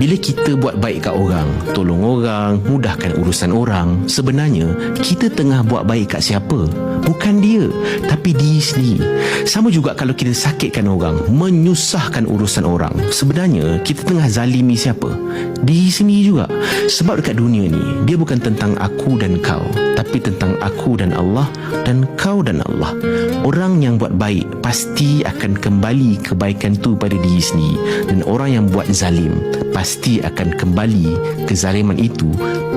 Bila kita buat baik kat orang, tolong orang, mudahkan urusan orang, sebenarnya kita tengah buat baik kat siapa? Bukan dia, tapi diri sendiri. Sama juga kalau kita sakitkan orang, menyusahkan urusan orang, sebenarnya kita tengah zalimi siapa? Diri sendiri juga. Sebab dekat dunia ni, dia bukan tentang aku dan kau, tapi tentang aku dan Allah dan kau dan Allah. Orang yang buat baik pasti akan kembali kebaikan tu pada diri sendiri, dan orang yang buat zalim pasti akan kembali kezaliman itu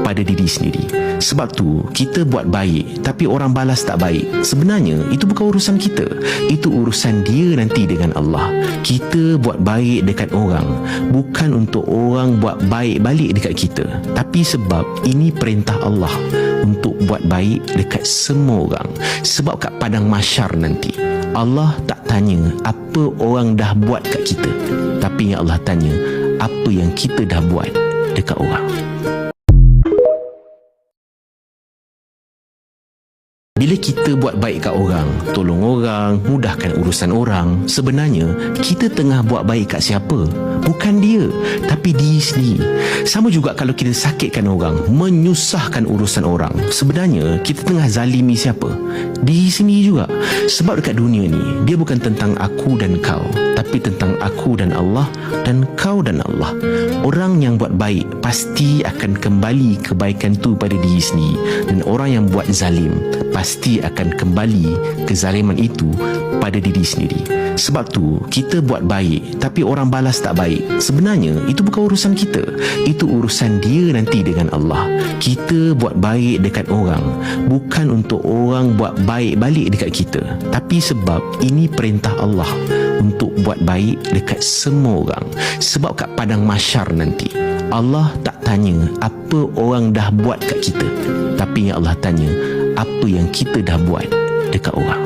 pada diri sendiri. Sebab tu kita buat baik tapi orang balas tak baik, sebenarnya itu bukan urusan kita, itu urusan dia nanti dengan Allah. Kita buat baik dekat orang bukan untuk orang buat baik balik dekat kita, tapi sebab ini perintah Allah untuk buat baik dekat semua orang. Sebab kat padang mahsyar nanti Allah tak tanya apa orang dah buat kat kita, tapi yang Allah tanya apa yang kita dah buat dekat orang. Bila kita buat baik kat orang, tolong orang, mudahkan urusan orang, sebenarnya kita tengah buat baik kat siapa? Bukan dia, tapi diri sendiri. Sama juga kalau kita sakitkan orang, menyusahkan urusan orang, sebenarnya kita tengah zalimi siapa? Diri sendiri juga. Sebab dekat dunia ni, dia bukan tentang aku dan kau, tapi tentang aku dan Allah dan kau dan Allah. Orang yang buat baik pasti akan kembali kebaikan tu pada diri sendiri, dan orang yang buat zalim pasti akan kembali kezaliman itu pada diri sendiri. Sebab tu kita buat baik tapi orang balas tak baik, sebenarnya itu bukan urusan kita, itu urusan dia nanti dengan Allah. Kita buat baik dekat orang bukan untuk orang buat baik balik dekat kita, tapi sebab ini perintah Allah untuk buat baik dekat semua orang. Sebab kat padang mahsyar nanti Allah tak tanya apa orang dah buat kat kita, tapi yang Allah tanya apa yang kita dah buat dekat orang.